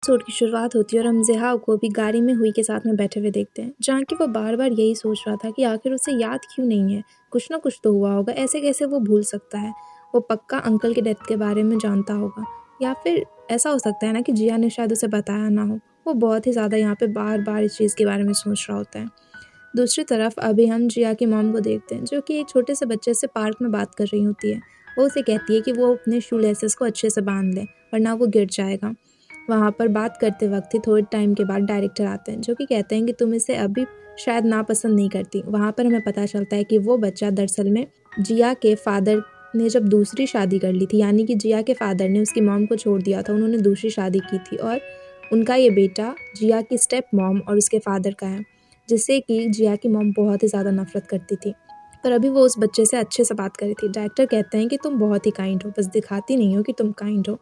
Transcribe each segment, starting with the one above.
Episode की शुरुआत होती है और हम ज़िहाओ को अभी गाड़ी में हुई के साथ में बैठे हुए देखते हैं, जहाँ कि वो बार-बार यही सोच रहा था कि आखिर उसे याद क्यों नहीं है। कुछ ना कुछ तो हुआ होगा, ऐसे कैसे वो भूल सकता है। वो पक्का अंकल के डेथ के बारे में जानता होगा, या फिर ऐसा हो सकता है ना कि जिया ने शायद उसे बताया ना हो। वो बहुत ही ज़्यादा यहाँ पे बार-बार इस चीज़ के बारे में सोच रहा होता है। दूसरी तरफ अभी हम जिया की मॉम को देखते हैं, जो कि एक छोटे से बच्चे से पार्क में बात कर रही होती है। वो उसे कहती है कि वो अपने शू लेसेस को अच्छे से बांध ले, वरना वो गिर जाएगा। वहाँ पर बात करते वक्त ही थोड़े टाइम के बाद डायरेक्टर आते हैं, जो कि कहते हैं कि तुम इसे अभी शायद नापसंद नहीं करती। वहाँ पर हमें पता चलता है कि वो बच्चा दरअसल में जिया के फादर ने जब दूसरी शादी कर ली थी, यानी कि जिया के फादर ने उसकी मॉम को छोड़ दिया था, उन्होंने दूसरी शादी की थी और उनका ये बेटा जिया की स्टेप मॉम और उसके फादर का है, जिससे कि जिया की मॉम बहुत ही ज़्यादा नफरत करती थी। पर अभी वो उस बच्चे से अच्छे से बात कर रही थी। डायरेक्टर कहते हैं कि तुम बहुत ही काइंड हो, बस दिखाती नहीं हो कि तुम काइंड हो।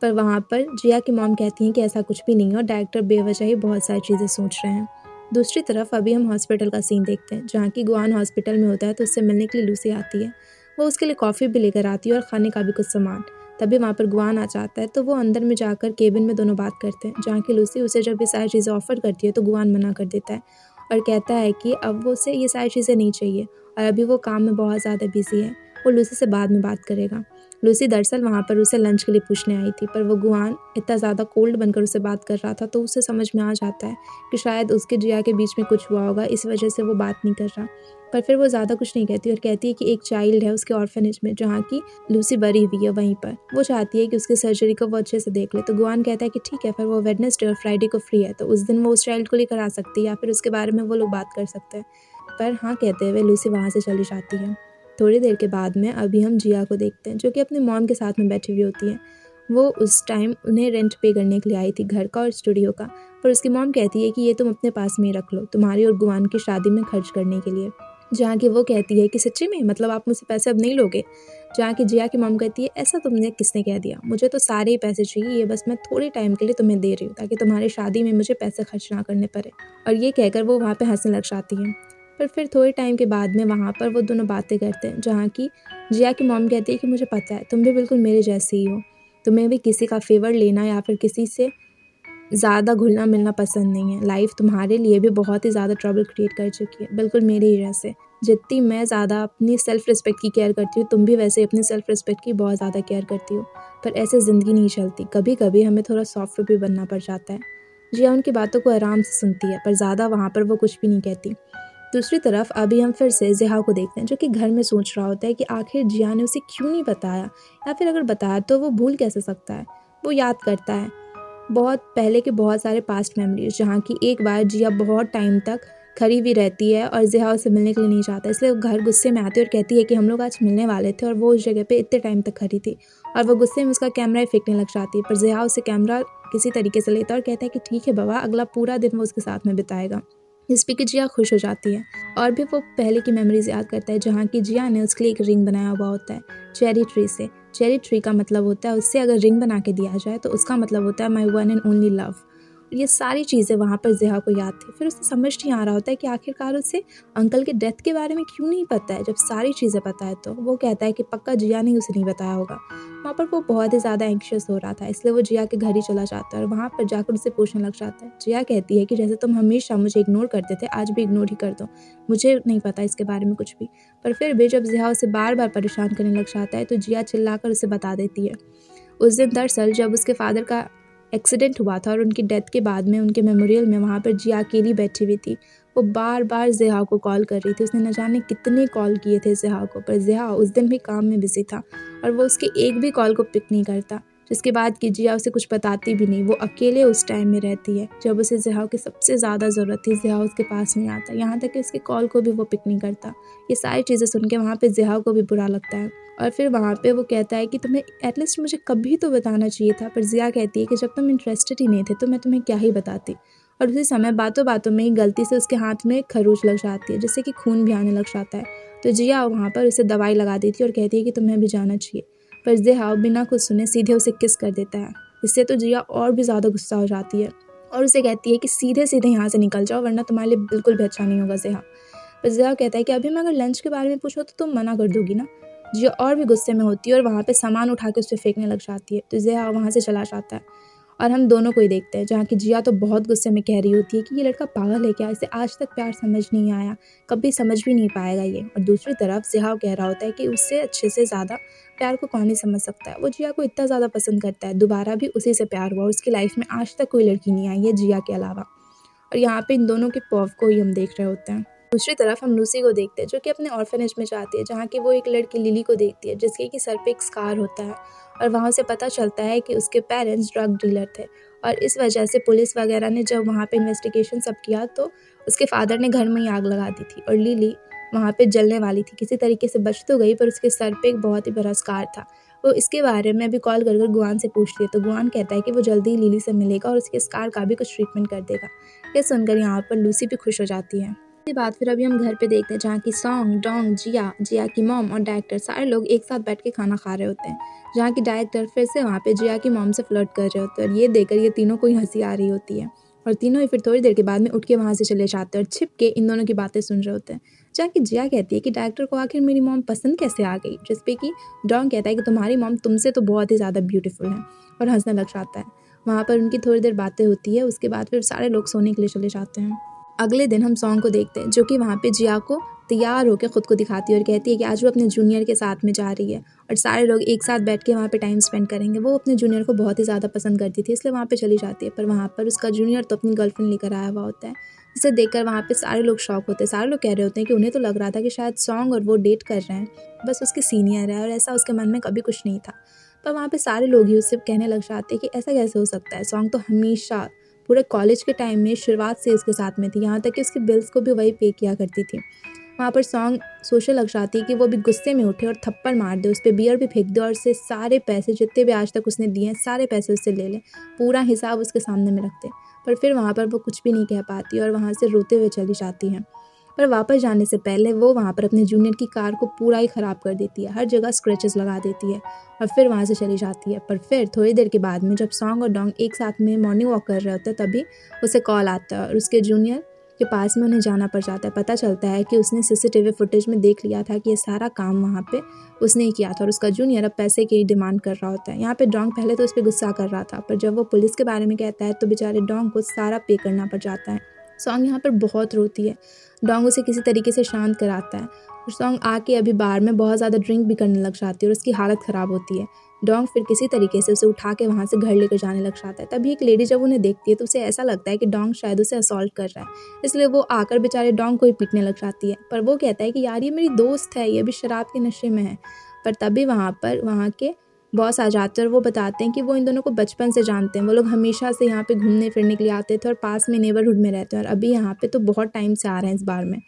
पर वहाँ पर जिया की मॉम कहती हैं कि ऐसा कुछ भी नहीं है और डायरेक्टर बेवजह ही बहुत सारी चीज़ें सोच रहे हैं। दूसरी तरफ अभी हम हॉस्पिटल का सीन देखते हैं, जहाँ की गुआन हॉस्पिटल में होता है तो उससे मिलने के लिए लूसी आती है। वो उसके लिए कॉफ़ी भी लेकर आती है और खाने का भी कुछ सामान। तभी वहाँ पर गुआन आ जाता है, तो वो अंदर में जाकर केबिन में दोनों बात करते हैं, जहाँ की लूसी उसे जब ये सारी चीज़ें ऑफर करती है तो गुआन मना कर देता है और कहता है कि अब वो उसे ये सारी चीज़ें नहीं चाहिए और अभी वो काम में बहुत ज़्यादा बिजी है, वो लूसी से बाद में बात करेगा। लूसी दरअसल वहाँ पर उसे लंच के लिए पूछने आई थी, पर वो गुआन इतना ज़्यादा कोल्ड बनकर उसे बात कर रहा था, तो उसे समझ में आ जाता है कि शायद उसके जिया के बीच में कुछ हुआ होगा, इस वजह से वो बात नहीं कर रहा। पर फिर वो ज़्यादा कुछ नहीं कहती और कहती है कि एक चाइल्ड है उसके ऑर्फनेज में, जहाँ की लूसी बरी हुई है वहीं पर। वो चाहती है कि उसकी सर्जरी को वो अच्छे से देख ले, तो गुआन कहता है कि ठीक है, फिर वो वेडनेसडे और फ्राइडे को फ्री है, तो उस दिन वो उस चाइल्ड को लेकर आ सकती है या फिर उसके बारे में वो लोग बात कर सकते हैं। पर हाँ कहते हुए लूसी वहाँ से चली जाती है। थोड़ी देर के बाद में अभी हम जिया को देखते हैं, जो कि अपनी मॉम के साथ में बैठी हुई होती है। वो उस टाइम उन्हें रेंट पे करने के लिए आई थी, घर का और स्टूडियो का। पर उसकी मॉम कहती है कि ये तुम अपने पास में ही रख लो, तुम्हारी और गुआन की शादी में खर्च करने के लिए। जहाँ की वो कहती है कि सच्ची में, मतलब आप मुझसे पैसे अब नहीं लोगे? जहाँ की जिया की मॉम कहती है ऐसा तुमने किसने कह दिया, मुझे तो सारे ही पैसे चाहिए, ये बस मैं थोड़े टाइम के लिए तुम्हें दे रही हूँ ताकि तुम्हारी शादी में मुझे पैसे खर्च ना करने पड़े। और ये कहकर वो वहाँ पे हंसने लग जाती है। पर फिर थोड़े टाइम के बाद में वहाँ पर वो दोनों बातें करते हैं, जहाँ की जिया की मॉम कहती है कि मुझे पता है तुम भी बिल्कुल मेरे जैसे ही हो, तुम्हें भी किसी का फेवर लेना या फिर किसी से ज़्यादा घुलना मिलना पसंद नहीं है। लाइफ तुम्हारे लिए भी बहुत ही ज़्यादा ट्रबल क्रिएट कर चुकी है, बिल्कुल मेरे ही जैसे। जितनी मैं ज़्यादा अपनी सेल्फ रिस्पेक्ट की केयर करती हूँ, तुम भी वैसे अपनी सेल्फ रिस्पेक्ट की बहुत ज़्यादा केयर करती हो। पर ऐसे ज़िंदगी नहीं चलती, कभी कभी हमें थोड़ा सॉफ्ट भी बनना पड़ जाता है। जिया उनकी बातों को आराम से सुनती है, पर ज़्यादा वहाँ पर वो कुछ भी नहीं कहती। दूसरी तरफ अभी हम फिर से ज़िहा को देखते हैं, जो कि घर में सोच रहा होता है कि आखिर जिया ने उसे क्यों नहीं बताया, या फिर अगर बताया तो वो भूल कैसे सकता है। वो याद करता है बहुत पहले के बहुत सारे पास्ट मेमोरीज, जहाँ की एक बार जिया बहुत टाइम तक खड़ी हुई रहती है और ज़िहा उससे मिलने के लिए नहीं चाहता, इसलिए वो घर गुस्से में आती है और कहती है कि हम लोग आज मिलने वाले थे और वो उस जगह पे इतने टाइम तक खड़ी थी। और वो गुस्से में उसका कैमरा ही फेंकने लग जाती है, पर ज़िहा उसे कैमरा किसी तरीके से लेता है और कहता है कि ठीक है बाबा, अगला पूरा दिन वो उसके साथ में बिताएगा। जिस पे कि जिया खुश हो जाती है और भी वो पहले की मेमोरीज याद करता है, जहाँ की जिया ने उसके लिए एक रिंग बनाया हुआ होता है चेरी ट्री से। चेरी ट्री का मतलब होता है उससे अगर रिंग बना के दिया जाए तो उसका मतलब होता है my one and only love. ये सारी चीज़ें वहाँ पर ज़िहा को याद थी। फिर उसे समझ नहीं आ रहा होता है कि आखिरकार उसे अंकल के डेथ के बारे में क्यों नहीं पता है, जब सारी चीज़ें पता है। तो वो कहता है कि पक्का जिया ने उसे नहीं बताया होगा। वहाँ पर वो बहुत ही ज़्यादा एंक्शियस हो रहा था, इसलिए वो जिया के घर ही चला जाता है और वहाँ पर जाकर उसे पूछने लग जाता है। जिया कहती है कि जैसे तुम हमेशा मुझे इग्नोर करते थे, आज भी इग्नोर ही कर दो, मुझे नहीं पता इसके बारे में कुछ भी। पर फिर भी जब ज़िहा उसे बार बार परेशान करने लग जाता है तो जिया चिल्लाकर उसे बता देती है। उस दिन दरअसल जब उसके फादर का एक्सीडेंट हुआ था और उनकी डेथ के बाद में उनके मेमोरियल में वहाँ पर जिया अकेली बैठी हुई थी। वो बार बार ज़िहा को कॉल कर रही थी, उसने न जाने कितने कॉल किए थे ज़िहा को, पर ज़िहा उस दिन भी काम में बिजी था और वो उसके एक भी कॉल को पिक नहीं करता। जिसके बाद कि जिया उसे कुछ बताती भी नहीं, वो अकेले उस टाइम में रहती है जब उसे ज़िहा की सबसे ज़्यादा ज़रूरत थी। ज़िहा उसके पास नहीं आता, यहाँ तक कि उसके कॉल को भी वो पिक नहीं करता। ये सारी चीज़ें सुन के वहाँ पे ज़िहा को भी बुरा लगता है और फिर वहाँ पे वो कहता है कि तुम्हें एटलीस्ट मुझे कभी तो बताना चाहिए था। पर ज़िया कहती है कि जब तुम इंटरेस्टेड ही नहीं थे तो मैं तुम्हें क्या ही बताती। और उसी समय बातों बातों में ही गलती से उसके हाथ में खरोच लग जाती है, जिससे कि खून भी आने लग जाता है। तो जिया वहाँ पर उसे दवाई लगा देती है और कहती है कि तुम्हें भी जाना चाहिए। पर ज़िया बिना कुछ सुने सीधे उसे किस कर देता है। इससे तो जिया और भी ज़्यादा गुस्सा हो जाती है और उसे कहती है कि सीधे सीधे यहाँ से निकल जाओ, वरना तुम्हारे लिए बिल्कुल भी अच्छा नहीं होगा ज़िया। पर ज़िया कहता है कि अभी मैं अगर लंच के बारे में पूछूँ तो तुम मना कर दोगी ना। जिया और भी गुस्से में होती है और वहाँ पे सामान उठा के उसे फेंकने लग जाती है, तो ज़िया वहाँ से चला जाता है। और हम दोनों को ही देखते हैं, जहाँ की जिया तो बहुत गुस्से में कह रही होती है कि ये लड़का पागल है क्या, इसे आज तक प्यार समझ नहीं आया, कभी समझ भी नहीं पाएगा ये। और दूसरी तरफ जिहाव कह रहा होता है कि उससे अच्छे से ज़्यादा प्यार को कौन ही समझ सकता है, वो जिया को इतना ज़्यादा पसंद करता है, दोबारा भी उसी से प्यार हुआ, उसकी लाइफ में आज तक कोई लड़की नहीं आई है जिया के अलावा। और यहाँ पे इन दोनों के पॉव को ही हम देख रहे होते हैं। दूसरी तरफ हम लूसी को देखते हैं, जो कि अपने ऑर्फनेज में जाती है, जहाँ की वो एक लड़की लिली को देखती है, जिसके कि सर पे एक स्कार होता है। और वहाँ से पता चलता है कि उसके पेरेंट्स ड्रग डीलर थे, और इस वजह से पुलिस वगैरह ने जब वहाँ पे इन्वेस्टिगेशन सब किया तो उसके फादर ने घर में ही आग लगा दी थी, और लिली वहाँ पे जलने वाली थी। किसी तरीके से बच तो गई, पर उसके सर पे एक बहुत ही बड़ा स्कार था। वो इसके बारे में अभी कॉल कर गुआन से पूछती है, तो गुआन कहता है कि वो जल्दी ही लिली से मिलेगा और उसके स्कार का भी कुछ ट्रीटमेंट कर देगा। ये सुनकर यहाँ पर लूसी भी खुश हो जाती है। इसके बाद फिर अभी हम घर पे देखते हैं, जहाँ की सॉन्ग, डोंग, जिया, जिया की मॉम और डायरेक्टर सारे लोग एक साथ बैठ के खाना खा रहे होते हैं, जहाँ की डायरेक्टर फिर से वहाँ पे जिया की मॉम से फ्लर्ट कर रहे होते हैं, और ये देखकर ये तीनों को ही हंसी आ रही होती है। और तीनों ही फिर थोड़ी देर के बाद में उठ के वहाँ से चले जाते हैं और छिप के इन दोनों की बातें सुन रहे होते हैं, जहाँ की जिया कहती है कि डायरेक्टर को आखिर मेरी मॉम पसंद कैसे आ गई, जिसपे कि डोंग कहता है कि तुम्हारी मॉम तुमसे तो बहुत ही ज़्यादा ब्यूटीफुल है, और हंसने लग जाता है। वहाँ पर उनकी थोड़ी देर बातें होती है, उसके बाद फिर सारे लोग सोने के लिए चले जाते हैं। अगले दिन हम सॉन्ग को देखते हैं, जो कि वहाँ पे जिया को तैयार होकर खुद को दिखाती है और कहती है कि आज वो अपने जूनियर के साथ में जा रही है और सारे लोग एक साथ बैठ के वहाँ पे टाइम स्पेंड करेंगे। वो अपने जूनियर को बहुत ही ज़्यादा पसंद करती थी, इसलिए वहाँ पे चली जाती है, पर वहाँ पर उसका जूनियर तो अपनी गर्लफ्रेंड लेकर आया हुआ होता है, जिसे देखकर वहाँ पे सारे लोग शॉक होते हैं। सारे लोग कह रहे होते हैं कि उन्हें तो लग रहा था कि शायद सॉन्ग और वो डेट कर रहे हैं, बस उसके सीनियर है, और ऐसा उसके मन में कभी कुछ नहीं था। पर वहाँ पे सारे लोग ही उससे कहने लग जाते हैं कि ऐसा कैसे हो सकता है, सॉन्ग तो हमेशा पूरे कॉलेज के टाइम में शुरुआत से उसके साथ में थी, यहाँ तक कि उसके बिल्स को भी वही पे किया करती थी। वहाँ पर सॉन्ग सोचने लग जाती है कि वो भी गुस्से में उठे और थप्पड़ मार दे, उस पर बियर भी फेंक दे और उससे सारे पैसे जितने भी आज तक उसने दिए हैं सारे पैसे उससे ले ले, पूरा हिसाब उसके सामने में रखते। पर फिर वहाँ पर वो कुछ भी नहीं कह पाती और वहाँ से रोते हुए चली जाती है। पर वापस जाने से पहले वो वहाँ पर अपने जूनियर की कार को पूरा ही ख़राब कर देती है, हर जगह स्क्रैचेस लगा देती है और फिर वहाँ से चली जाती है। पर फिर थोड़ी देर के बाद में जब सॉन्ग और डोंग एक साथ में मॉर्निंग वॉक कर रहे होते हैं, तभी उसे कॉल आता है और उसके जूनियर के पास में उन्हें जाना पड़ जाता है। पता चलता है कि उसने सीसीटीवी फुटेज में देख लिया था कि ये सारा काम वहाँ पे उसने ही किया था और उसका जूनियर अब पैसे की डिमांड कर रहा होता है। यहाँ पे डोंग पहले तो उस पर गुस्सा कर रहा था, पर जब वो पुलिस के बारे में कहता है तो बेचारे डोंग को सारा पे करना पड़ जाता है। सॉन्ग यहाँ पर बहुत रोती है, डोंग उसे किसी तरीके से शांत कराता है और सॉन्ग आके अभी बार में बहुत ज़्यादा ड्रिंक भी करने लग जाती है और उसकी हालत ख़राब होती है। डोंग फिर किसी तरीके से उसे उठा के वहाँ से घर लेकर जाने लग जाता है। तभी एक लेडी जब उन्हें देखती है तो उसे ऐसा लगता है कि डोंग शायद उसे असॉल्ट कर रहा है, इसलिए वो आकर बेचारे डोंग को ही पीटने लग जाती है। पर वो कहता है कि यार ये मेरी दोस्त है, ये भी शराब के नशे में है। पर तभी वहाँ पर वहाँ के बॉस आ जाते हैं और वो बताते हैं कि वो इन दोनों को बचपन से जानते हैं, वो लोग हमेशा से यहाँ पे घूमने फिरने के लिए आते थे और पास में नेबरहुड में रहते हैं और अभी यहाँ पे तो बहुत टाइम से आ रहे हैं इस बार में।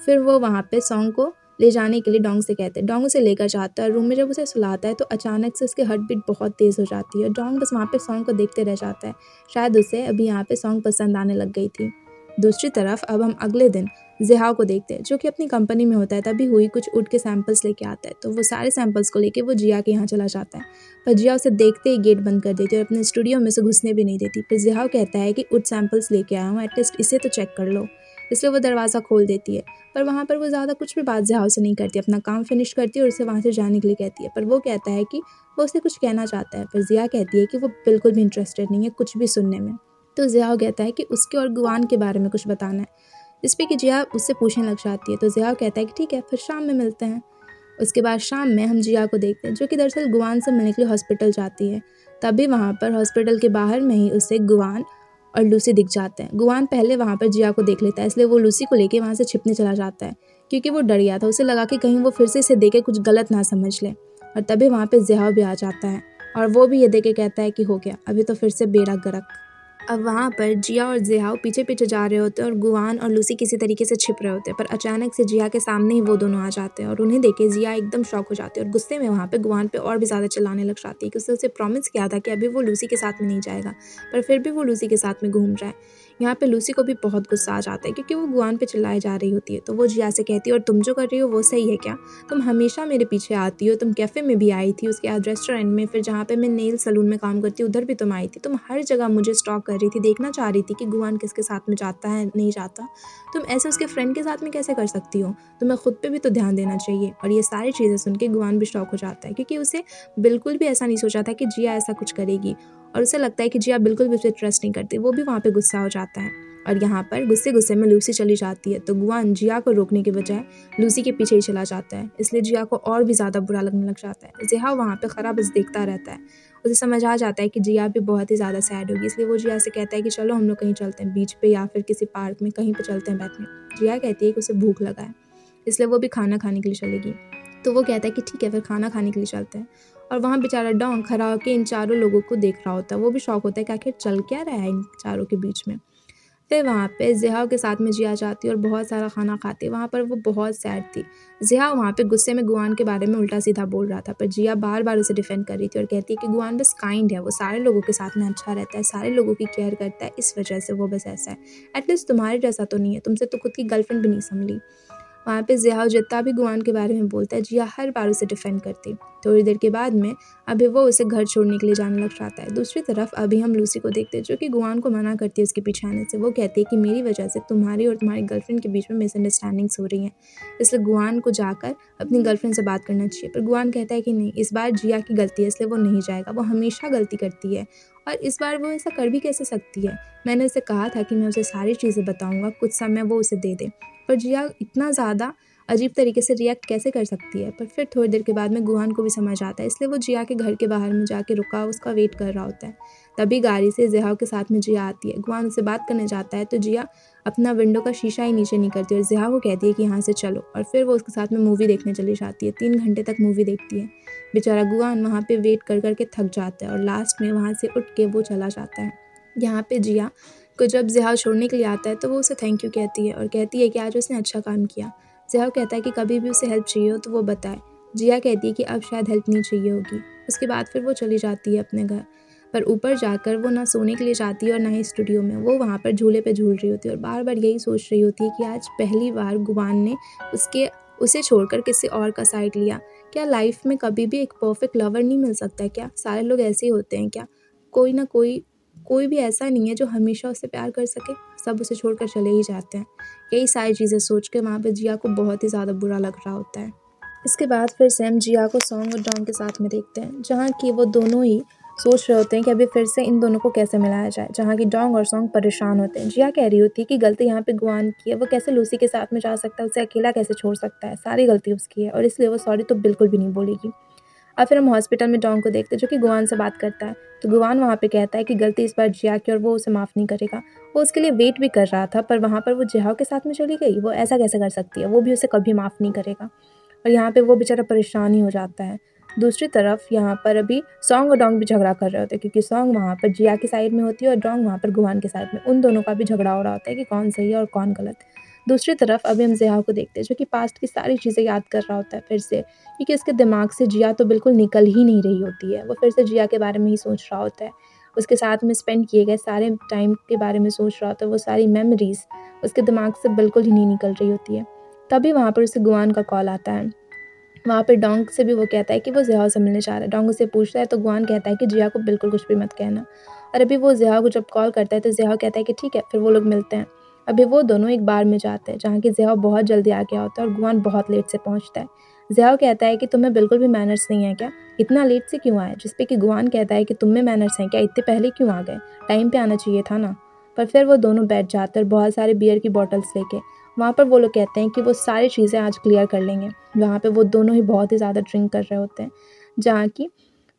फिर वो वहाँ पे सॉन्ग को ले जाने के लिए डोंग से कहते हैं, डोंग उसे लेकर जाता है। रूम में जब उसे सुलाता है तो अचानक से उसकी हार्ट बीट बहुत तेज़ हो जाती है। डोंग बस वहाँ पे सॉन्ग को देखते रह जाता है, शायद उसे अभी यहाँ पे सॉन्ग पसंद आने लग गई थी। दूसरी तरफ अब हम अगले दिन जिहाओ को देखते हैं, जो कि अपनी कंपनी में होता है। तभी हुई कुछ उड़ के सैंपल्स लेके आता है, तो वो सारे सैंपल्स को लेके वो जिया के यहाँ चला जाता है, पर जिया उसे देखते ही गेट बंद कर देती है और अपने स्टूडियो में से घुसने भी नहीं देती। पर जिहाओ कहता है कि उड़ सैंपल्स लेके आया हूँ, एटलीस्ट इसे तो चेक कर लो, इसलिए वो दरवाज़ा खोल देती है। पर वहाँ पर वो ज़्यादा कुछ भी बात जिहाओ से नहीं करती, अपना काम फिनिश करती है और उसे वहाँ से जाने के लिए कहती है। पर वो कहता है कि वो उसे कुछ कहना चाहता है, पर जिया कहती है कि वो बिल्कुल भी इंटरेस्टेड नहीं है कुछ भी सुनने में। तो जियाओ कहता है कि उसके और गुआन के बारे में कुछ बताना है, जिस पे कि जिया उससे पूछने लग जाती है। तो जियाओ कहता है कि ठीक है, फिर शाम में मिलते हैं। उसके बाद शाम में हम जिया को देखते हैं, जो कि दरअसल गुआन से मिलने के लिए हॉस्पिटल जाती है। तभी वहाँ पर हॉस्पिटल के बाहर में ही उसे गुआन और लूसी दिख जाते हैं। गुआन पहले वहाँ पर जिया को देख लेता है, इसलिए वो लूसी को लेके वहाँ से छिपने चला जाता है, क्योंकि वो डर गया था, उसे लगा कि कहीं वो फिर से इसे देखे कुछ गलत ना समझ ले। और तभी वहाँ पर जिया भी आ जाता है और वो भी ये देख के कहता है कि हो गया, अभी तो फिर से बेड़ा गर्क। अब वहाँ पर जिया और जिहाओ पीछे पीछे जा रहे होते हैं और गुआन और लूसी किसी तरीके से छिप रहे होते हैं, पर अचानक से जिया के सामने ही वो दोनों आ जाते हैं और उन्हें देखे जिया एकदम शॉक हो जाती है और गुस्से में वहाँ पे गुआन पे और भी ज़्यादा चिल्लाने लग जाती है कि उसने उसे प्रॉमिस किया था कि अभी वो लूसी के साथ में नहीं जाएगा, पर फिर भी वो लूसी के साथ में घूम रहा है। यहाँ पे लूसी को भी बहुत गुस्सा आ जाता है, क्योंकि वो गुआन पे चिल्लाई जा रही होती है। तो वो जिया से कहती है, और तुम जो कर रही हो वो सही है क्या? तुम हमेशा मेरे पीछे आती हो, तुम कैफ़े में भी आई थी, उसके बाद रेस्टोरेंट में, फिर जहाँ पे मैं नेल सलून में काम करती हूँ उधर भी तुम आई थी। तुम हर जगह मुझे स्टॉक कर रही थी, देखना चाह रही थी कि गुआन किसके साथ में जाता है नहीं जाता। तुम ऐसे उसके फ्रेंड के साथ में कैसे कर सकती हो? तुम्हें खुद पे भी तो ध्यान देना चाहिए। और ये सारी चीज़ें सुन के गुआन भी शॉक हो जाता है, क्योंकि उसे बिल्कुल भी ऐसा नहीं सोचा था कि जिया ऐसा कुछ करेगी। और उसे लगता है कि जिया बिल्कुल भी उसे ट्रस्ट नहीं करती। वो भी वहाँ पे गुस्सा हो जाता है और यहाँ पर गुस्से में लूसी चली जाती है तो गुआन जिया को रोकने के बजाय लूसी के पीछे ही चला जाता है। इसलिए जिया को और भी ज़्यादा बुरा लगने लग जाता है। जिया वहाँ पे खरा बस देखता रहता है। उसे समझ आ जाता है कि जिया भी बहुत ही ज़्यादा सैड होगी, इसलिए वो जिया से कहता है कि चलो हम लोग कहीं चलते हैं, बीच पे या फिर किसी पार्क में कहीं पे चलते हैं बैठने। जिया कहती है कि उसे भूख लगा है, इसलिए वो भी खाना खाने के लिए चलेगी। तो वो कहता है कि ठीक है फिर खाना खाने के लिए चलते हैं। और वहाँ बेचारा डॉन खड़ा होकर इन चारों लोगों को देख रहा होता है। वो भी शौक होता है कि आखिर चल क्या रहा है इन चारों के बीच में। फिर वहाँ पे ज़िहाओ के साथ में जिया जाती है और बहुत सारा खाना खाती है। वहाँ पर वो बहुत सैड थी। ज़िहाओ वहाँ पे गुस्से में गुआन के बारे में उल्टा सीधा बोल रहा था, पर जिया बार बार उसे डिफेंड कर रही थी और कहती है कि गुआन बस काइंड है, वो सारे लोगों के साथ में अच्छा रहता है, सारे लोगों की केयर करता है, इस वजह से वो बस ऐसा है। एटलीस्ट तुम्हारे जैसा तो नहीं है, तुमसे तो खुद की गर्लफ्रेंड भी नहीं संभली। वहाँ पे ज़िहाओ जितना भी गुआन के बारे में बोलता है, जिया हर बार उसे डिफेंड करती। थोड़ी देर के बाद में अभी वो उसे घर छोड़ने के लिए जाने लग जाता है। दूसरी तरफ अभी हम लूसी को देखते हैं जो कि गुआन को मना करती है उसके पीछे आने से। वो कहती है कि मेरी वजह से तुम्हारी और तुम्हारी गर्लफ्रेंड के बीच में मिसअंडरस्टैंडिंग्स हो रही हैं, इसलिए गुआन को जाकर अपनी गर्लफ्रेंड से बात करना चाहिए। पर गुआन कहता है कि नहीं, इस बार जिया की गलती है इसलिए वो नहीं जाएगा। वो हमेशा गलती करती है और इस बार वो ऐसा कर भी कैसे सकती है। मैंने उसे कहा था कि मैं उसे सारी चीज़ें बताऊँगा, कुछ समय वो उसे दे दे। पर जिया इतना ज़्यादा अजीब तरीके से रिएक्ट कैसे कर सकती है। पर फिर थोड़ी देर के बाद में गुआन को भी समझ आता है, इसलिए वो जिया के घर के बाहर में जाके रुका उसका वेट कर रहा होता है। तभी गाड़ी से ज़िहाओ के साथ में जिया आती है। गुआन उससे बात करने जाता है तो जिया अपना विंडो का शीशा ही नीचे नहीं करती और ज़िहाओ को कहती है कि यहाँ से चलो, और फिर वो उसके साथ में मूवी देखने चली जाती है। 3 घंटे तक मूवी देखती है। बेचारा गुआन वहाँ पे वेट कर कर के थक जाता है और लास्ट में वहाँ से उठ के वो चला जाता है। यहाँ पे जिया को जब ज़िहाओ छोड़ने के लिए आता है तो वो उसे थैंक यू कहती है और कहती है कि आज उसने अच्छा काम किया। ज़िहाओ कहता है कि कभी भी उसे हेल्प चाहिए हो तो वो बताए। जिया कहती है कि अब शायद हेल्प नहीं चाहिए होगी। उसके बाद फिर वो चली जाती है अपने घर। पर ऊपर जाकर वो ना सोने के लिए जाती है और ना ही स्टूडियो में। वो वहाँ पर झूले पे झूल रही होती है और बार बार यही सोच रही होती है कि आज पहली बार गुआन ने उसे छोड़कर किसी और का साइड लिया। क्या लाइफ में कभी भी एक परफेक्ट लवर नहीं मिल सकता? क्या सारे लोग ऐसे ही होते हैं क्या? कोई ना कोई भी ऐसा नहीं है जो हमेशा उससे प्यार कर सके। सब उसे छोड़कर चले ही जाते हैं। यही सारी चीज़ें सोच के वहाँ पे जिया को बहुत ही ज़्यादा बुरा लग रहा होता है। इसके बाद फिर से हम जिया को सॉन्ग और डॉन के साथ में देखते हैं, जहाँ कि वो दोनों ही सोच रहे होते हैं कि अभी फिर से इन दोनों को कैसे मिलाया जाए। जहाँ की डोंग और सॉन्ग परेशान होते हैं। जिया कह रही होती है कि गलती यहाँ पे गुआन की है, वो कैसे लूसी के साथ में जा सकता है, उसे अकेला कैसे छोड़ सकता है, सारी गलती उसकी है और इसलिए वो सॉरी तो बिल्कुल भी नहीं बोलेगी। और फिर हम हॉस्पिटल में डोंग को देखते हैं जो कि गुआन से बात करता है। तो गुआन वहाँ पे कहता है कि गलती इस बार जिया की और वो उसे माफ़ नहीं करेगा। वो उसके लिए वेट भी कर रहा था, पर वहाँ पर वो जिहाओ के साथ में चली गई। वो ऐसा कैसे कर सकती है? वो भी उसे कभी माफ़ नहीं करेगा और यहाँ पे वो बेचारा परेशान ही हो जाता है। दूसरी तरफ यहाँ पर अभी सॉन्ग और डोंग भी झगड़ा कर रहे होते हैं, क्योंकि सॉन्ग वहाँ पर जिया की साइड में होती है और डोंग वहाँ पर गुआन के साइड में। उन दोनों का भी झगड़ा हो रहा होता है कि कौन सही है और कौन गलत। दूसरी तरफ अभी हम ज़िहाओ को देखते हैं जो कि पास्ट की सारी चीज़ें याद कर रहा होता है फिर से, क्योंकि उसके दिमाग से जिया तो बिल्कुल निकल ही नहीं रही होती है। वो फिर से जिया के बारे में ही सोच रहा होता है। उसके साथ में स्पेंड किए गए सारे टाइम के बारे में सोच रहा होता है। वो सारी मेमोरीज़ उसके दिमाग से बिल्कुल ही नहीं निकल रही होती है। तभी वहाँ पर उसे गुआन का कॉल आता है। वहाँ पे डोंग से भी वो कहता है कि वो ज़िहाओ से मिलने जा रहा है। डोंग उससे पूछता है तो गुआन कहता है कि जिया को बिल्कुल कुछ भी मत कहना। और अभी वो ज़िहाओ को जब कॉल करता है तो ज़िहाओ कहता है कि ठीक है, फिर वो लोग मिलते हैं। अभी वो दोनों एक बार में जाते हैं जहाँ की ज़िहाओ बहुत जल्दी आ गया होता है और गुआन बहुत लेट से पहुँचता है। ज़िहाओ कहता है कि तुम्हें बिल्कुल भी मैनर्स नहीं है क्या? इतना लेट से क्यों आए? जिस पे कि गुआन कहता है कि तुम में मैनर्स हैं क्या? इतने पहले क्यों आ गए? टाइम पे आना चाहिए था ना। पर फिर वो दोनों बैठ जाते हैं और बहुत सारे बियर की बॉटल्स लेके। वहाँ पर वो लोग कहते हैं कि वो सारी चीज़ें आज क्लियर कर लेंगे। वहाँ पे वो दोनों ही बहुत ही ज़्यादा ड्रिंक कर रहे होते हैं, जहाँ की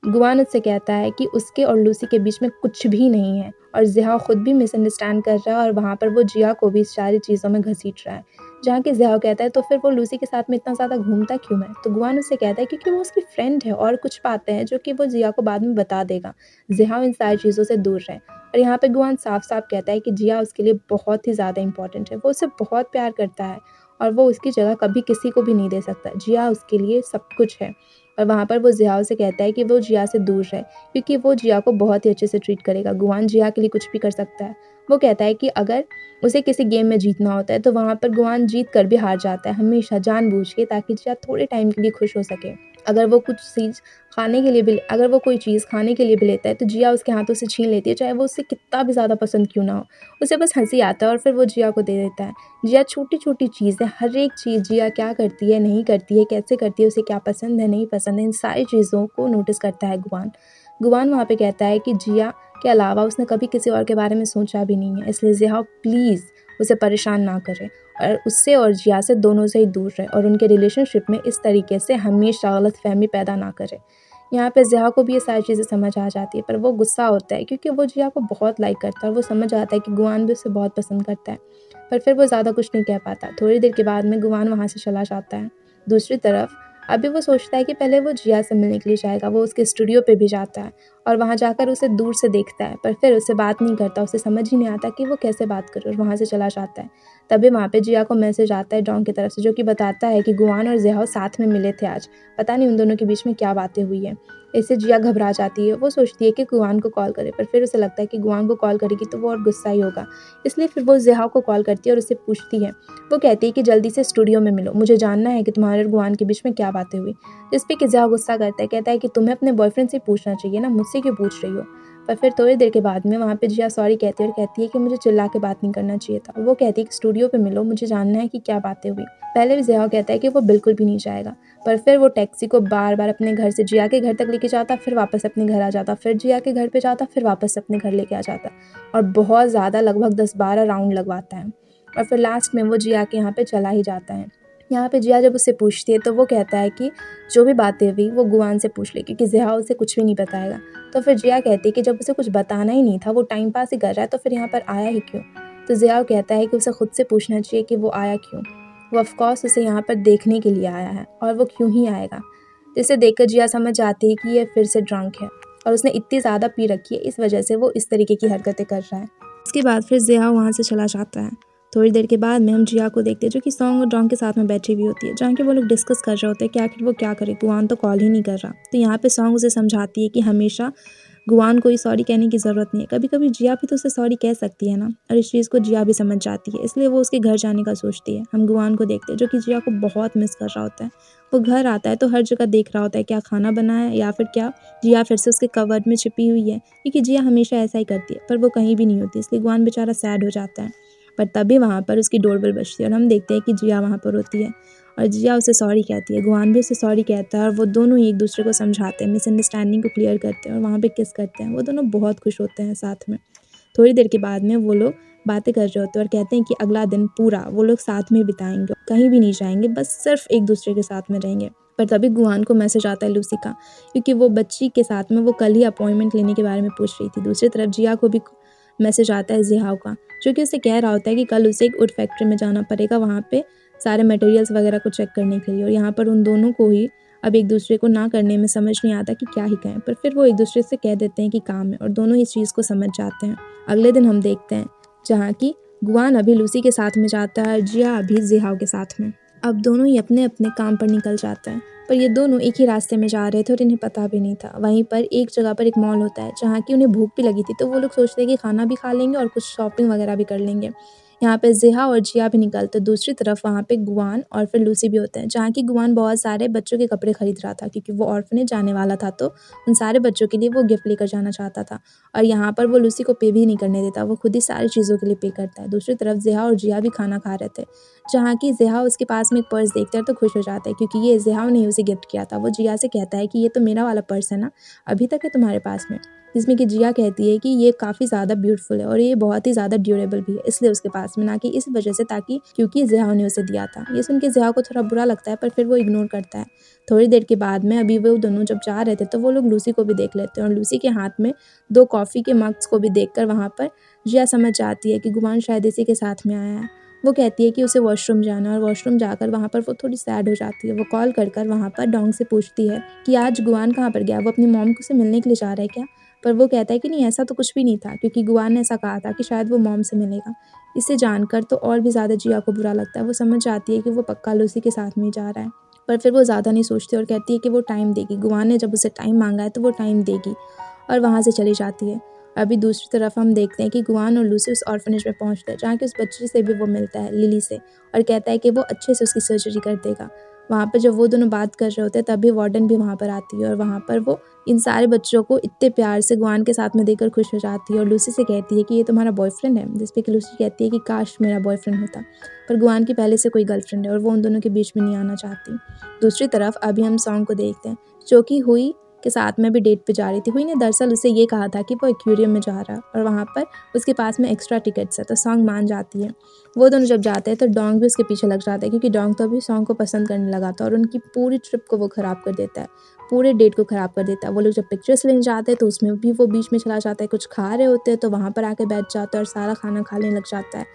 गुआन उससे कहता है कि उसके और लूसी के बीच में कुछ भी नहीं है और ज़िहाओ खुद भी मिसअंडरस्टैंड कर रहा है और वहाँ पर वो जिया को भी इस सारी चीज़ों में घसीट रहा है। जहाँ कि ज़िहाओ कहता है तो फिर वो लूसी के साथ में इतना ज़्यादा घूमता क्यों है? तो गुआन उससे कहता है क्योंकि वो उसकी फ्रेंड है और कुछ बातें हैं जो कि वो जिया को बाद में बता देगा। ज़िहाओ इन सारी चीज़ों से दूर रहे। और यहाँ पे गुआन साफ-साफ कहता है कि जिया उसके लिए बहुत ही ज़्यादा इम्पोर्टेंट है। वो उसे बहुत प्यार करता है और वो उसकी जगह कभी किसी को भी नहीं दे सकता। जिया उसके लिए सब कुछ है। और वहाँ पर वो ज़िहाओ से कहता है कि वो जिया से दूर रहे, क्योंकि वो जिया को बहुत ही अच्छे से ट्रीट करेगा। गुआन जिया के लिए कुछ भी कर सकता है। वो कहता है कि अगर उसे किसी गेम में जीतना होता है तो वहाँ पर गुआन जीत कर भी हार जाता है, हमेशा जानबूझ के, ताकि जिया थोड़े टाइम के लिए खुश हो सके। अगर वो कोई चीज़ खाने के लिए भी लेता है तो जिया उसके हाथों से छीन लेती है, चाहे वो उससे कितना भी ज़्यादा पसंद क्यों ना हो। उसे बस हँसी आता है और फिर वो जिया को दे देता है। जिया छोटी-छोटी चीज़ें, हर एक चीज़ जिया क्या करती है, नहीं करती है, कैसे करती है, उसे क्या पसंद है, नहीं पसंद है, इन सारी चीज़ों को नोटिस करता है गुआन। गुआन वहाँ पे कहता है कि जिया के अलावा उसने कभी किसी और के बारे में सोचा भी नहीं है। इसलिए ज़िहाओ प्लीज़ उसे परेशान ना करे और उससे और जिया से दोनों से ही दूर रहे और उनके रिलेशनशिप में इस तरीके से हमेशा गलतफ़हमी पैदा ना करे। यहाँ पे ज़िया को भी ये सारी चीज़ें समझ आ जाती है, पर वो गुस्सा होता है क्योंकि वो जिया को बहुत लाइक करता है और वो समझ आता है कि गुआन भी उसे बहुत पसंद करता है। पर फिर वो ज़्यादा कुछ नहीं कह पाता। थोड़ी देर के बाद में गुआन वहाँ से चला जाता है। दूसरी तरफ अभी वो सोचता है कि पहले वो जिया से मिलने के लिए जाएगा। वो उसके स्टूडियो पे भी जाता है और वहाँ जाकर उसे दूर से देखता है, पर फिर उससे बात नहीं करता। उसे समझ ही नहीं आता कि वो कैसे बात करे और वहाँ से चला जाता है। तभी वहाँ पे जिया को मैसेज आता है डॉन की तरफ से, जो कि बताता है कि गुआन और ज़िहाओ साथ में मिले थे आज। पता नहीं उन दोनों के बीच में क्या बातें हुई हैं। इससे जिया घबरा जाती है। वो सोचती है कि गुआन को कॉल करे, पर फिर उसे लगता है कि गुआन को कॉल करेगी तो वो और गुस्सा ही होगा। इसलिए फिर वो ज़िहाओ को कॉल करती है और उससे पूछती है। वो कहती है कि जल्दी से स्टूडियो में मिलो, मुझे जानना है कि तुम्हारे और गुआन के बीच में क्या बातें हुई। जिस पे कि ज़िहाओ गुस्सा करता है, कहता है कि तुम्हें अपने बॉयफ्रेंड से पूछना चाहिए ना, मुझसे क्यों पूछ रही हो। पर फिर थोड़ी देर के बाद में वहाँ पे जिया सॉरी कहती है और कहती है कि मुझे चिल्ला के बात नहीं करना चाहिए था। वो कहती है कि स्टूडियो पे मिलो, मुझे जानना है कि क्या बातें हुई। पहले भी ज़िहाओ कहता है कि वो बिल्कुल भी नहीं जाएगा, पर फिर वो टैक्सी को बार-बार अपने घर से जिया के घर तक लेके जाता, फिर वापस अपने घर आ जाता, फिर जिया के घर पे जाता, फिर वापस अपने घर लेके आ जाता और बहुत ज़्यादा लगभग 10-12 राउंड लगवाता है और फिर लास्ट में वो जिया के यहाँ पे चला ही जाता है। यहाँ पे जिया जब उससे पूछती है तो वो कहता है कि जो भी बातें हुई वो गुआन से पूछ ले, क्योंकि ज़िहाओ उसे कुछ भी नहीं बताएगा। तो फिर जिया कहती है कि जब उसे कुछ बताना ही नहीं था, वो टाइम पास ही कर रहा है, तो फिर यहाँ पर आया ही क्यों? तो ज़ियाओ कहता है कि उसे खुद से पूछना चाहिए कि वो आया क्यों? वो ऑफ़ कोर्स उसे यहाँ पर देखने के लिए आया है और वो क्यों ही आएगा? जिसे देखकर जिया समझ जाती है कि ये फिर से ड्रंक है और उसने इतनी ज़्यादा पी रखी है, इस वजह से वो इस तरीके की हरकतें कर रहा है। इसके बाद फिर ज़िया वहाँ से चला जाता है। थोड़ी देर के बाद में हम जिया को देखते हैं, जो कि सॉन्ग और डॉन के साथ में बैठी हुई होती है, जहाँ के वो लोग डिस्कस कर रहे होते हैं कि आखिर वो क्या करे, गुआन तो कॉल ही नहीं कर रहा। तो यहाँ पे सॉन्ग उसे समझाती है कि हमेशा गुआन को ही सॉरी कहने की ज़रूरत नहीं है, कभी कभी जिया भी तो उसे सॉरी कह सकती है ना। और इस चीज़ को जिया भी समझ जाती है, इसलिए वो उसके घर जाने का सोचती है। हम गुआन को देखते हैं, जो कि जिया को बहुत मिस कर रहा होता है। वो घर आता है तो हर जगह देख रहा होता है क्या खाना बना है या फिर क्या जिया फिर से उसके कवर्ड में छिपी हुई है, क्योंकि जिया हमेशा ऐसा ही करती है, पर वो कहीं भी नहीं होती। इसलिए गुआन बेचारा सैड हो जाता है। पर तभी वहाँ पर उसकी डोरबेल बजती है और हम देखते हैं कि जिया वहाँ पर होती है और जिया उसे सॉरी कहती है। गुआन भी उसे सॉरी कहता है और वो दोनों ही एक दूसरे को समझाते हैं, मिसअंडरस्टैंडिंग को क्लियर करते हैं और वहाँ पे किस करते हैं। वो दोनों बहुत खुश होते हैं साथ में। थोड़ी देर के बाद में वो लोग बातें कर रहे होते हैं और कहते हैं कि अगला दिन पूरा वो लोग साथ में बिताएंगे, कहीं भी नहीं जाएंगे, बस सिर्फ एक दूसरे के साथ में रहेंगे। पर तभी गुआन को मैसेज आता है लूसी का, क्योंकि वो बच्ची के साथ में वो कल ही अपॉइंटमेंट लेने के बारे में पूछ रही थी। दूसरी तरफ जिया को भी मैसेज आता है ज़िहाओ का, जो कि उसे कह रहा होता है कि कल उसे एक वुड फैक्ट्री में जाना पड़ेगा, वहाँ पे सारे मटेरियल्स वगैरह को चेक करने के लिए। और यहाँ पर उन दोनों को ही अब एक दूसरे को ना करने में समझ नहीं आता कि क्या ही कहें, पर फिर वो एक दूसरे से कह देते हैं कि काम है और दोनों ही इस चीज़ को समझ जाते हैं। अगले दिन हम देखते हैं जहाँ की गुआन अभी लूसी के साथ में जाता है और जिया अभी ज़िहाओ के साथ में। अब दोनों ही अपने अपने काम पर निकल जाते हैं, पर ये दोनों एक ही रास्ते में जा रहे थे और इन्हें पता भी नहीं था। वहीं पर एक जगह पर एक मॉल होता है जहाँ की उन्हें भूख भी लगी थी, तो वो लोग सोचते हैं कि खाना भी खा लेंगे और कुछ शॉपिंग वगैरह भी कर लेंगे। यहाँ पे ज़िहा और जिया भी निकलते, दूसरी तरफ वहाँ पे गुआन और फिर लूसी भी होते हैं, जहाँ की गुआन बहुत सारे बच्चों के कपड़े खरीद रहा था, क्योंकि वो ऑर्फनेज जाने वाला था, तो उन सारे बच्चों के लिए वो गिफ्ट लेकर जाना चाहता था। और यहाँ पर वो लूसी को पे भी नहीं करने देता, वो खुद ही सारी चीज़ों के लिए पे करता है। दूसरी तरफ ज़िहा और जिया भी खाना खा रहे थे, जहाँ की ज़िहा उसके पास में एक पर्स देखता है तो खुश हो जाता है, क्योंकि ये ज़िहा ने उसे गिफ्ट किया था। वो जिया से कहता है कि ये तो मेरा वाला पर्स है ना, अभी तक है तुम्हारे पास में। जिसमें कि जिया कहती है कि ये काफ़ी ज़्यादा ब्यूटीफुल है और ये बहुत ही ज़्यादा ड्यूरेबल भी है, इसलिए उसके पास में, ना कि इस वजह से ताकि क्योंकि ज़िया ने उसे दिया था। ये सुन के ज़िया को थोड़ा बुरा लगता है, पर फिर वो इग्नोर करता है। थोड़ी देर के बाद में अभी वो दोनों जब जा रहे थे तो वो लोग लूसी को भी देख लेते हैं और लूसी के हाथ में 2 कॉफ़ी के मग्स को भी देखकर वहाँ पर जिया समझ जाती है कि गुमान शायद इसी के साथ में आया है। वो कहती है कि उसे वॉशरूम जाना है और वॉशरूम जाकर वहाँ पर वो थोड़ी सैड हो जाती है। वो कॉल कर वहाँ पर डोंग से पूछती है कि आज गुआन कहाँ पर गया, वो अपनी मॉम को से मिलने के लिए जा रहा है क्या? पर वो कहता है कि नहीं, ऐसा तो कुछ भी नहीं था, क्योंकि गुआन ने ऐसा कहा था कि शायद वो मॉम से मिलेगा। इसे जानकर तो और भी ज़्यादा जिया को बुरा लगता है। वो समझ जाती है कि वो पक्का लूसी के साथ में ही जा रहा है, पर फिर वो ज़्यादा नहीं सोचती और कहती है कि वो टाइम देगी। गुआन ने जब उसे टाइम मांगा है तो वो टाइम देगी और वहाँ से चली जाती है। अभी दूसरी तरफ हम देखते हैं कि गुआन और लूसी उस ऑर्फनेज में पहुँचते हैं, जहाँ कि उस बच्चे से भी वो मिलता है, लिली से, और कहता है कि वो अच्छे से उसकी सर्जरी कर देगा। वहाँ पर जब वो दोनों बात कर रहे होते हैं तभी वार्डन भी वहाँ पर आती है और वहाँ पर वो इन सारे बच्चों को इतने प्यार से गुआन के साथ में देखकर खुश हो जाती है और लूसी से कहती है कि ये तुम्हारा बॉयफ्रेंड है, जिस पे कि लूसी कहती है कि काश मेरा बॉयफ्रेंड होता, पर गुआन की पहले से कोई गर्लफ्रेंड है और वो उन दोनों के बीच में नहीं आना चाहती। दूसरी तरफ अभी हम सॉन्ग को देखते हैं, जो कि हुई के साथ में भी डेट पे जा रही थी। हुई ने दरअसल उसे ये कहा था कि वो एक्वेरियम में जा रहा है और वहाँ पर उसके पास में एक्स्ट्रा टिकट्स है, तो सॉन्ग मान जाती है। वो दोनों जब जाते हैं तो डोंग भी उसके पीछे लग जाता है क्योंकि डोंग तो अभी सॉन्ग को पसंद करने लगा था और उनकी पूरी ट्रिप को वो ख़राब कर देता है, पूरे डेट को ख़राब कर देता है। वो लोग जब पिक्चर्स लेने जाते हैं तो उसमें भी वो बीच में चला जाता है, कुछ खा रहे होते हैं तो वहाँ पर आके बैठ जाता है और सारा खाना खाने लग जाता है।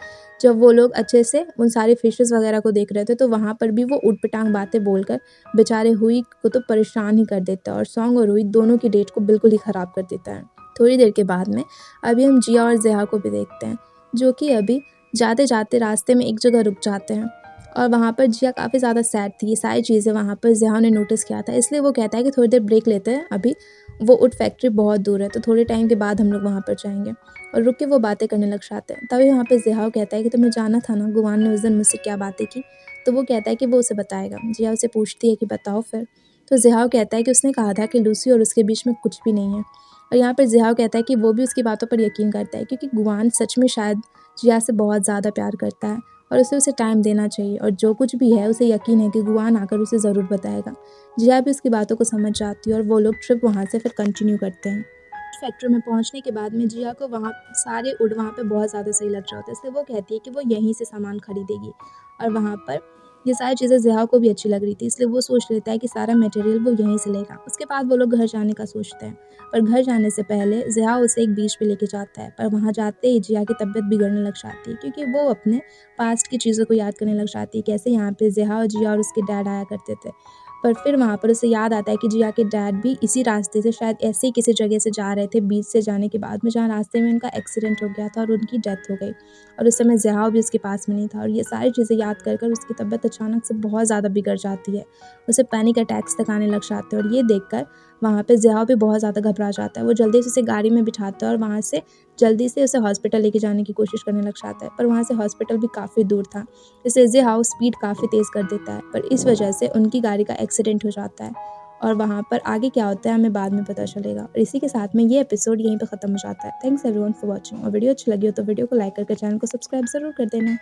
जब वो लोग अच्छे से उन सारी फिशेस वगैरह को देख रहे थे तो वहाँ पर भी वो ऊट-पटांग बातें बोलकर बेचारे हुई को तो परेशान ही कर देता है और सॉन्ग और हुई दोनों की डेट को बिल्कुल ही ख़राब कर देता है। थोड़ी देर के बाद में अभी हम जिया और ज़ेहा को भी देखते हैं, जो कि अभी जाते-जाते रास्ते में एक जगह रुक जाते हैं और वहाँ पर जिया काफ़ी ज़्यादा सैड थी। ये सारी चीज़ें वहाँ पर ज़ेहा ने नोटिस किया था, इसलिए वो कहता है कि थोड़ी देर ब्रेक लेते हैं, अभी वो ऊँट फैक्ट्री बहुत दूर है, तो थोड़े टाइम के बाद हम लोग वहाँ पर जाएँगे। और रुक के वो बातें करने लग जाते हैं। तभी वहाँ पे ज़िहाओ कहता है कि तुम्हें जाना था ना, गुआन ने उस दिन मुझसे क्या बातें की? तो वो कहता है कि वो उसे बताएगा। जिया उससे पूछती है कि बताओ फिर? तो ज़िहाओ कहता है कि उसने कहा था कि लूसी और उसके बीच में कुछ भी नहीं है। और यहाँ पर ज़िहाओ कहता है कि वो भी उसकी बातों पर यकीन करता है क्योंकि गुआन सच में शायद जिया से बहुत ज़्यादा प्यार करता है और उसे टाइम देना चाहिए और जो कुछ भी है उसे यकीन है कि गुआन आकर उसे ज़रूर बताएगा। जिया भी उसकी बातों को समझ जाती है और वो लोग ट्रिप वहाँ से फिर कंटिन्यू करते हैं। फैक्ट्री में पहुँचने के बाद में जिया को वहाँ सारे वुड वहाँ पे बहुत ज़्यादा सही लग रहा होता है, इसलिए वो कहती है कि वो यहीं से सामान खरीदेगी और वहाँ पर ये सारी चीज़ें ज़िया को भी अच्छी लग रही थी, इसलिए वो सोच लेता है कि सारा मटेरियल वो यहीं से लेगा। उसके बाद वो लोग घर जाने का सोचते हैं, पर घर जाने से पहले ज़िया उसे एक बीच पे लेके जाता है, पर वहाँ जाते ही जिया की तबीयत बिगड़ने लग जाती है क्योंकि वो अपने पास्ट की चीज़ों को याद करने लग जाती है, कैसे यहाँ पे ज़िया और जिया और उसके डैड आया करते थे। पर फिर वहाँ पर उसे याद आता है कि जिया के डैड भी इसी रास्ते से शायद ऐसे ही किसी जगह से जा रहे थे बीच से जाने के बाद में, जहाँ रास्ते में उनका एक्सीडेंट हो गया था और उनकी डेथ हो गई और उस समय ज़िया भी उसके पास में नहीं था और ये सारी चीज़ें याद कर उसकी तबीयत अचानक से बहुत ज़्यादा बिगड़ जाती है। उसे पैनिक अटैक्स तक आने लग जाते हैं और ये देखकर वहाँ पे ज़िया भी बहुत ज़्यादा घबरा जाता है। वो जल्दी से उसे गाड़ी में बिठाता है और वहाँ से जल्दी से उसे हॉस्पिटल लेके जाने की कोशिश करने लग जाता है, पर वहाँ से हॉस्पिटल भी काफ़ी दूर था, इसलिए ज़िया स्पीड काफ़ी तेज़ कर देता है, पर इस वजह से उनकी गाड़ी का एक्सीडेंट हो जाता है और वहाँ पर आगे क्या होता है हमें बाद में पता चलेगा। और इसी के साथ में ये एपिसोड यहीं पे ख़त्म हो जाता है। थैंक्स एवरीवन फॉर वॉचिंग और वीडियो अच्छी लगी हो तो वीडियो को लाइक करके चैनल को सब्सक्राइब ज़रूर कर देना।